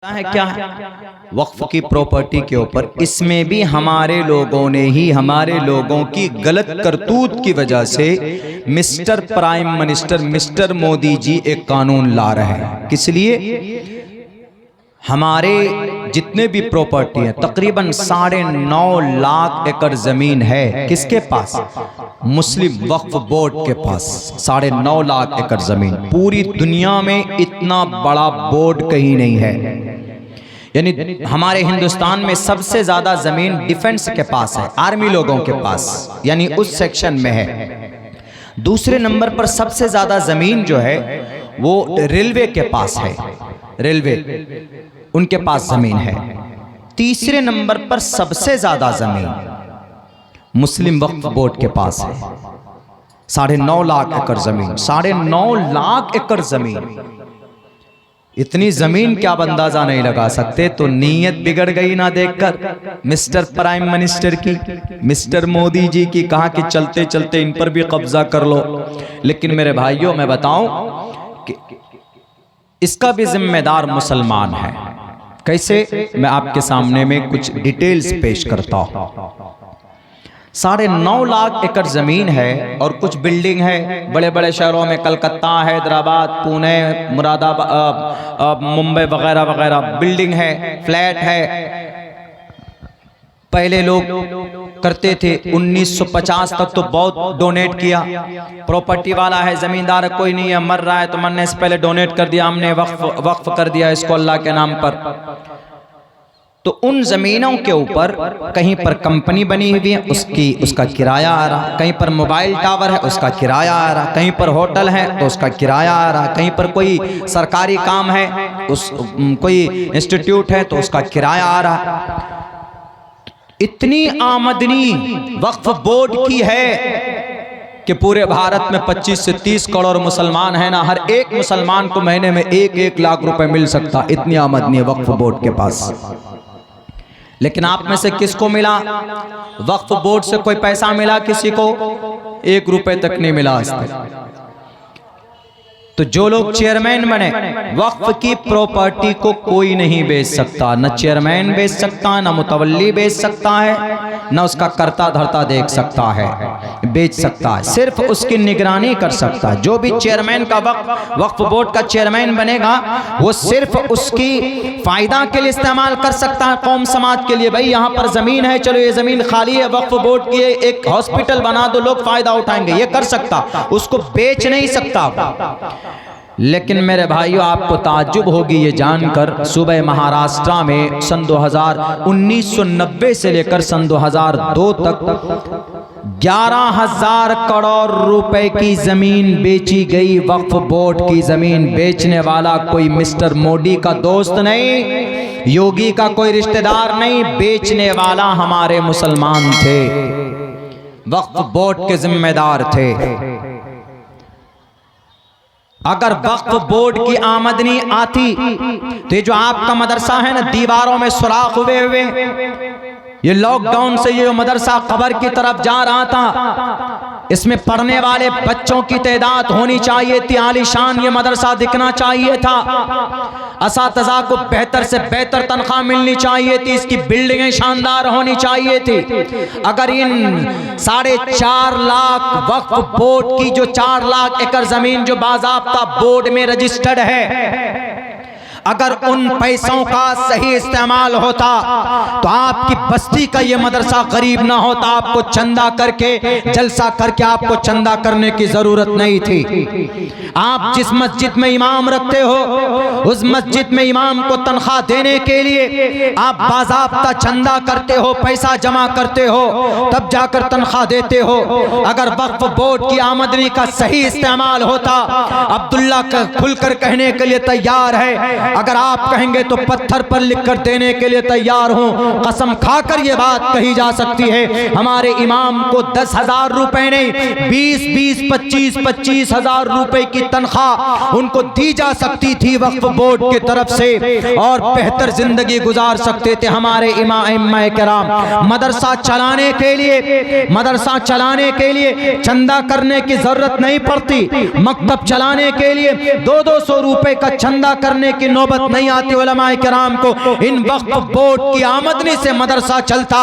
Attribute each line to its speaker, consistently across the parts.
Speaker 1: है क्या है वक्फ की प्रॉपर्टी के ऊपर। इसमें भी हमारे लोगों ने ही, हमारे लोगों की गलत करतूत की वजह से mister prime minister mister Modi ji एक कानून ला रहे हैं। किस लिए? हमारे जितने भी प्रॉपर्टी है, तकरीबन 9.5 लाख एकड़ जमीन है किसके पास? मुस्लिम वक्फ बोर्ड के पास 9.5 लाख एकड़ जमीन। पूरी दुनिया में इतना बड़ा बोर्ड कहीं नहीं है। यानी हमारे हिंदुस्तान में सबसे ज्यादा जमीन डिफेंस के पास है, आर्मी लोगों के पास, यानी उस सेक्शन में है। दूसरे नंबर पर सबसे ज्यादा जमीन जो है वो रेलवे के पास है, रेलवे उनके पास जमीन है। तीसरे नंबर पर सबसे ज्यादा जमीन मुस्लिम वक्फ बोर्ड के पास है, 9.5 लाख एकड़ जमीन। 9.5 लाख एकड़ जमीन, इतनी जमीन क्या आप अंदाजा नहीं लगा सकते। तो नीयत बिगड़ गई ना देखकर मिस्टर प्राइम मिनिस्टर की, मिस्टर मोदी जी की। कहा कि चलते चलते इन पर भी कब्जा कर लो। लेकिन मेरे भाइयों मैं बताऊं कि इसका भी जिम्मेदार मुसलमान है। कैसे? मैं आपके सामने में कुछ डिटेल्स पेश करता हूं। 9.5 लाख एकड़ जमीन है और कुछ बिल्डिंग है बड़े बड़े शहरों में, कलकत्ता, हैदराबाद, पुणे, मुरादाबाद, मुंबई वगैरह वगैरह बिल्डिंग है, फ्लैट है। पहले लोग करते थे, 1950 तक तो बहुत डोनेट किया। प्रॉपर्टी वाला है, जमींदार कोई नहीं है, मर रहा है तो मरने से पहले डोनेट कर दिया हमने, वक्फ कर दिया इसको अल्लाह के नाम पर। तो उन जमीनों के ऊपर कहीं पर कंपनी बनी हुई है, उसका किराया आ रहा, कहीं पर मोबाइल टावर है उसका किराया आ रहा, कहीं पर होटल है तो उसका किराया आ रहा, कहीं पर कोई सरकारी काम है, कोई इंस्टीट्यूट है तो उसका किराया आ रहा। इतनी आमदनी वक्फ बोर्ड की है कि पूरे भारत में 25 से 30 करोड़ मुसलमान है ना, हर एक मुसलमान को महीने में 1-1 लाख रुपए मिल सकता। इतनी आमदनी है वक्फ बोर्ड के पास। लेकिन आप में से किसको मिला? वक्फ बोर्ड से कोई पैसा मिला किसी को? 1 रुपए तक नहीं मिला आज तक। तो जो लोग चेयरमैन बने, वक्फ की प्रॉपर्टी को कोई नहीं बेच सकता, न चेयरमैन बेच सकता, न मुतवल्ली बेच सकता है, न उसका कर्ता धर्ता देख सकता है, बेच सकता है, सिर्फ उसकी निगरानी कर सकता है। जो भी चेयरमैन का वक्फ बोर्ड का चेयरमैन बनेगा वो सिर्फ उसकी फायदा के लिए इस्तेमाल कर सकता है, कौम समाज के लिए। भाई यहाँ पर जमीन है, चलो ये जमीन खाली है, वक्फ बोर्ड की एक हॉस्पिटल बना दो, लोग फायदा उठाएंगे, ये कर सकता, उसको बेच नहीं सकता। लेकिन मेरे भाइयों आपको ताज्जुब होगी ये जानकर, सूबे महाराष्ट्र में सन 1990 से लेकर सन 2002 तक 11,000 करोड़ रुपए की जमीन बेची गई। वक्फ बोर्ड की जमीन बेचने वाला कोई मिस्टर मोदी का दोस्त नहीं, योगी का कोई रिश्तेदार नहीं, बेचने वाला हमारे मुसलमान थे, वक्फ बोर्ड के जिम्मेदार थे। अगर वक्फ बोर्ड की आमदनी आती तो ये जो आपका मदरसा है ना, दीवारों में सुराख हुए हुए, ये लॉकडाउन से ये मदरसा कब्र की तरफ जा रहा था, इसमें पढ़ने वाले बच्चों की तादाद होनी चाहिए थी, आलीशान ये मदरसा दिखना चाहिए था, असातिज़ा को बेहतर से बेहतर तनख्वाह मिलनी चाहिए थी, इसकी बिल्डिंगें शानदार होनी चाहिए थी। अगर इन 4.5 लाख वक्फ बोर्ड की जो 4 लाख एकड़ जमीन जो बाज़ाब्ता बोर्ड में रजिस्टर्ड है, अगर उन पैसों का सही इस्तेमाल होता तो आपकी बस्ती का ये मदरसा गरीब ना होता। आपको चंदा करके, जलसा करके आपको चंदा करने की जरूरत नहीं थी। आप जिस मस्जिद में इमाम रखते हो, उस मस्जिद में इमाम को तनख्वाह देने के लिए आप बाज़ाब्ता चंदा करते हो, पैसा जमा करते हो, तब जाकर तनख्वाह देते हो। अगर वक्फ बोर्ड की आमदनी का सही इस्तेमाल होता, अब्दुल्ला खुलकर कहने के लिए तैयार है, अगर आप कहेंगे तो पत्थर पर लिखकर देने के लिए तैयार हूं, कसम खाकर ये बात कही जा सकती है। हमारे इमाम को 10,000 रुपए नहीं, 20-20, 25-25 हजार रुपए की तनख्वाह उनको दी जा सकती थी वक्फ बोर्ड की तरफ से, और बेहतर जिंदगी गुजार सकते थे हमारे इमाम किराम। मदरसा चलाने के लिए चंदा करने की जरूरत नहीं पड़ती। मकतब चलाने के लिए 200-200 रुपए का चंदा करने की नौबत नहीं आती उलमाए किराम को। इन वक्फ बोर्ड की आमदनी से मदरसा चलता,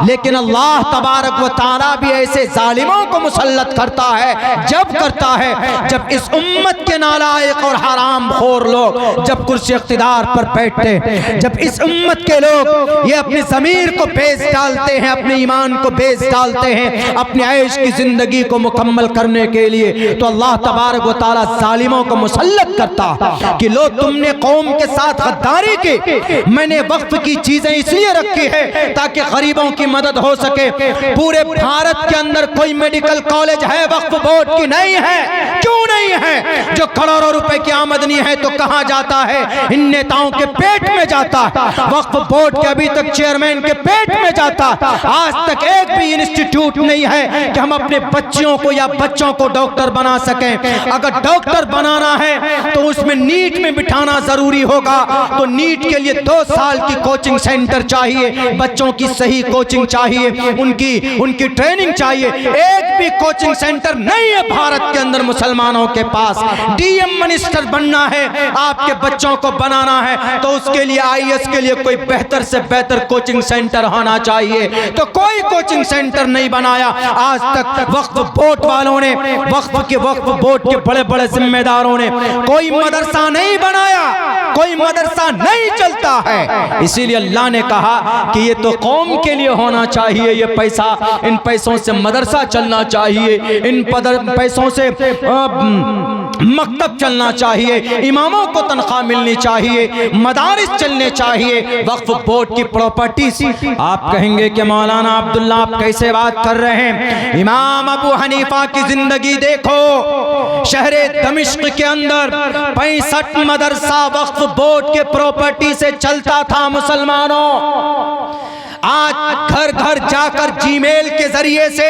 Speaker 1: लेकिन अल्लाह तबारक व तआला भी ऐसे जालिमों को मुसल्लत करता है, जब करता है जब इस उम्मत के नालायक और हराम खोर लोग जब कुर्सी इख्तिदार पर बैठते, जब इस उम्मत के लोग ये अपनी ज़मीर को बेच डालते हैं, अपने ईमान को बेच डालते हैं अपने ऐश की जिंदगी को मुकम्मल करने के लिए, तो अल्लाह तबारक व तआला जालिमों को मुसल्लत करता कि लो तुमने कौम के साथ गद्दारी की, मैंने वक्फ की चीजें इसलिए रखी है ताकि गरीबों की मदद हो सके। पूरे भारत के अंदर कोई मेडिकल कॉलेज है वक्फ बोर्ड की? नहीं है। क्यों नहीं है? जो करोड़ों रुपए की आमदनी है तो कहां जाता है? इन नेताओं के पेट में जाता है। वक्फ बोर्ड के अभी तक चेयरमैन के पेट में जाता। आज तक एक भी इंस्टीट्यूट नहीं है कि हम अपने बच्चियों को या बच्चों को डॉक्टर बना सकें। अगर डॉक्टर बनाना है तो उसमें नीट में बिठाना जरूरी होगा, तो नीट के लिए 2 साल की कोचिंग सेंटर चाहिए, बच्चों की सही कोचिंग चाहिए, उनकी ट्रेनिंग चाहिए। एक भी कोचिंग सेंटर नहीं है भारत के अंदर मुसलमानों के पास। डीएम मिनिस्टर बनना है, आपके बच्चों को बनाना है, तो उसके लिए आईएएस के लिए कोई बेहतर से बेहतर कोचिंग सेंटर होना चाहिए, तो कोई कोचिंग सेंटर नहीं बनाया आज तक। वक्फ बोर्ड वालों ने, वक्फ बोर्ड के बड़े बड़े जिम्मेदारों ने कोई मदरसा नहीं बनाया, कोई मदरसा नहीं चलता है। इसीलिए अल्लाह ने कहा कि ये तो कौम के लिए होना चाहिए, ये पैसा, इन पैसों से मदरसा चलना चाहिए, इन पैसों से मकतब चलना चाहिए, इमामों को तनख्वाह मिलनी चाहिए, मदारिस चलने चाहिए। वक्फ बोर्ड की प्रॉपर्टीज, आप कहेंगे कि मौलाना अब्दुल्ला आप कैसे बात कर रहे हैं? इमाम अबू हनीफा की जिंदगी देखो, शहरे दमिश्क के अंदर 65 मदरसा वक्फ बोर्ड के प्रॉपर्टी से चलता था। मुसलमानों, आज घर घर जाकर जीमेल के जरिए से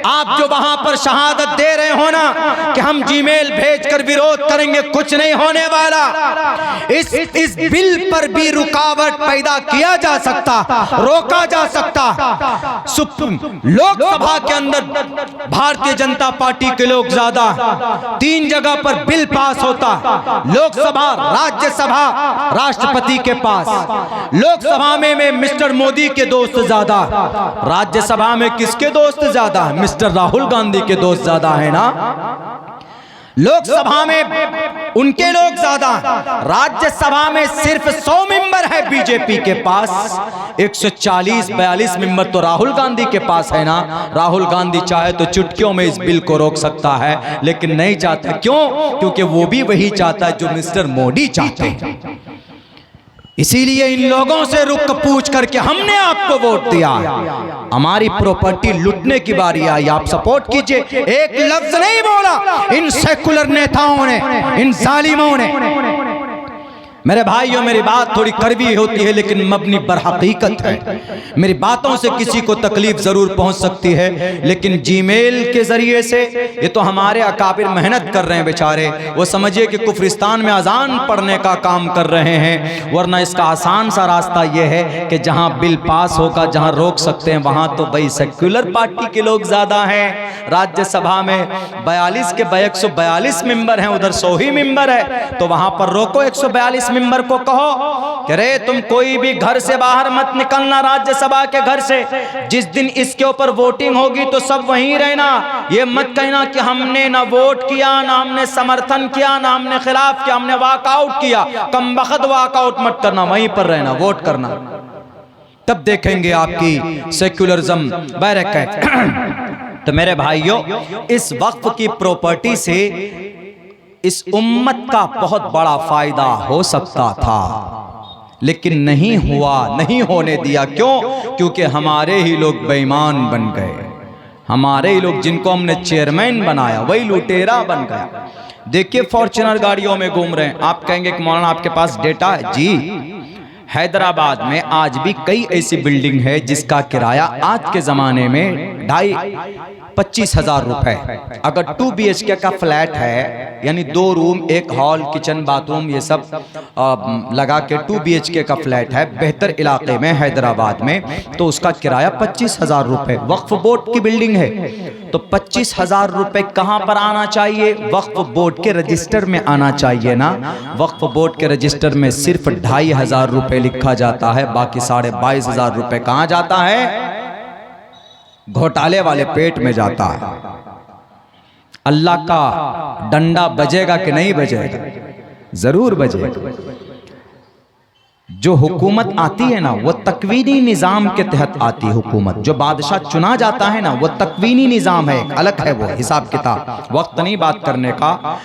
Speaker 1: आप जो वहां पर शहादत दे रहे हो ना कि हम जीमेल भेजकर विरोध करेंगे, कुछ नहीं होने वाला। इस बिल पर भी रुकावट पैदा किया जा सकता, रोका जा सकता। लोकसभा के अंदर भारतीय जनता पार्टी के लोग ज्यादा, 3 जगह पर बिल पास होता, लोकसभा, राज्यसभा, राष्ट्रपति के पास। लोकसभा में मिस्टर मोदी के दोस्त ज्यादा, राज्यसभा में किसके दोस्त ज्यादा? मिस्टर राहुल गांधी के दोस्त ज्यादा है ना। लोकसभा में उनके लोग ज्यादा, राज्यसभा में सिर्फ 100 मेंबर है बीजेपी के पास, 140-42 मेंबर तो राहुल गांधी के पास है ना। राहुल गांधी चाहे तो चुटकियों में इस बिल को रोक सकता है, लेकिन नहीं चाहता। क्यों? क्योंकि वो भी वही चाहता है जो मिस्टर मोदी चाहते हैं। इसीलिए इन लोगों से रुक पूछ करके हमने आपको वोट दिया, हमारी प्रॉपर्टी लूटने की बारी आई, आप सपोर्ट कीजिए। एक लफ्ज नहीं बोला इन सेकुलर नेताओं ने, इन जालिमों ने। मेरे भाइयों, मेरी बात थोड़ी कड़वी होती है लेकिन मबनी पर हकीकत है। मेरी बातों से किसी को तकलीफ जरूर पहुंच सकती है, लेकिन जीमेल के जरिए से ये तो हमारे अकाबिर मेहनत कर रहे हैं बेचारे, वो समझिए कि कुफरिस्तान में अजान पढ़ने का काम कर रहे हैं। वरना इसका आसान सा रास्ता ये है कि जहां बिल पास होगा, जहां रोक सकते हैं, वहां तो भाई सेक्युलर पार्टी के लोग ज्यादा हैं। राज्यसभा में 42 के 142 मेंबर हैं, उधर 100 ही मेंबर है, तो वहां पर रोको 142 मेंबर को, कहो कि रे तुम कोई भी घर से बाहर मत निकलना, राज्यसभा के घर से। जिस दिन इसके ऊपर वोटिंग होगी तो सब वहीं रहना। ये मत कहना कि हमने ना वोट किया, ना हमने समर्थन किया, ना हमने खिलाफ किया, हमने वॉकआउट किया। कम वक्त वॉकआउट मत करना, वहीं पर रहना, वोट करना, तब देखेंगे आपकी सेक्युलरिज्म बैरकत। तो मेरे भाइयों, इस वक्फ की प्रॉपर्टी से इस उम्मत का बहुत बड़ा फायदा हो सकता था, लेकिन नहीं हुआ, नहीं होने दिया। क्यों? क्योंकि हमारे ही लोग बेईमान बन गए, हमारे ही लोग जिनको हमने चेयरमैन बनाया वही लुटेरा बन गया। देखिए फॉर्च्यूनर गाड़ियों में घूम रहे हैं। आप कहेंगे कि मौलाना आपके पास डेटा है? जी हैदराबाद में आज भी कई ऐसी बिल्डिंग है जिसका किराया आज के जमाने में 25,000 रुपए। अगर 2 BHK का फ्लैट है, यानी 2 रूम 1 हॉल किचन बाथरूम ये सब लगा के 2 BHK का फ्लैट है बेहतर इलाके में हैदराबाद में, तो उसका किराया 25,000 रुपए। वक्फ बोर्ड की बिल्डिंग है तो 25,000 रुपए कहां पर आना चाहिए? वक्फ बोर्ड के रजिस्टर में आना चाहिए ना। वक्फ बोर्ड के रजिस्टर में सिर्फ 2,500 रुपए लिखा जाता है, बाकी 22,500 रुपए कहां जाता है? घोटाले वाले पेट में जाता है। अल्लाह का डंडा बजेगा कि नहीं बजेगा? जरूर बजेगा। जो हुकूमत आती है ना वो तकवीनी निज़ाम के तहत आती है। हुकूमत जो बादशाह चुना जाता है ना वो तकवीनी निज़ाम है, अलग है वो हिसाब किताब, वक्त नहीं बात करने का।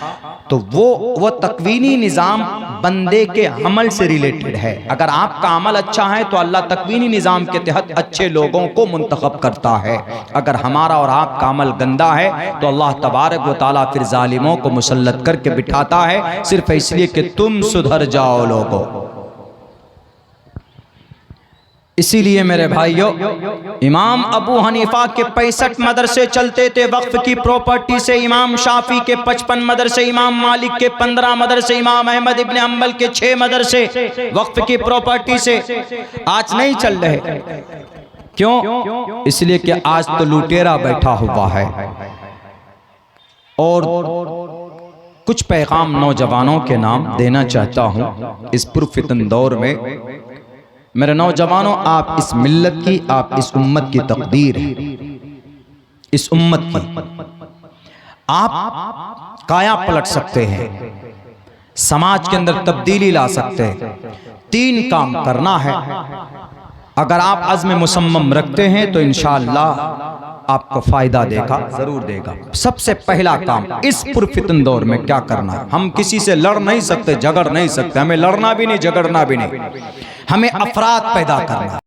Speaker 1: तो वो तकवीनी निज़ाम बंदे के अमल से रिलेटेड है। अगर आपका अमल अच्छा है तो अल्लाह तकवीनी निज़ाम के तहत अच्छे लोगों को मुंतखब करता है। अगर हमारा और आपका अमल गंदा है तो अल्लाह तबारक व तआला फिर जालिमों को मुसल्लत करके बिठाता है, सिर्फ इसलिए कि तुम सुधर जाओ लोगों। इसीलिए मेरे भाइयों, इमाम अबू हनीफा के 65 मदरसे चलते थे वक्फ की प्रॉपर्टी से, इमाम शाफी के 55 मदरसे, इमाम मालिक के 15 मदरसे, इमाम अहमद इब्न हंबल के 6 मदरसे वक्फ की प्रॉपर्टी से। आज नहीं चल रहे। क्यों? इसलिए कि आज तो लुटेरा बैठा हुआ है। और कुछ पैगाम नौजवानों के नाम देना चाहता हूं इस पुरफितन दौर में। मेरे नौजवानों, आप इस मिल्लत की, आप इस उम्मत की तकदीर है। इस उम्मत की आप काया पलट सकते हैं, समाज के अंदर तब्दीली ला सकते हैं। 3 काम करना है। अगर आप अज़्म मुसम्मम रखते हैं तो इंशाअल्लाह आपको फायदा देगा, जरूर देगा। सबसे पहला काम इस पुरफितन दौर में क्या करना है? हम किसी से लड़ नहीं सकते, झगड़ नहीं सकते। हमें लड़ना भी नहीं, झगड़ना भी नहीं। हमें अफराद पैदा करना।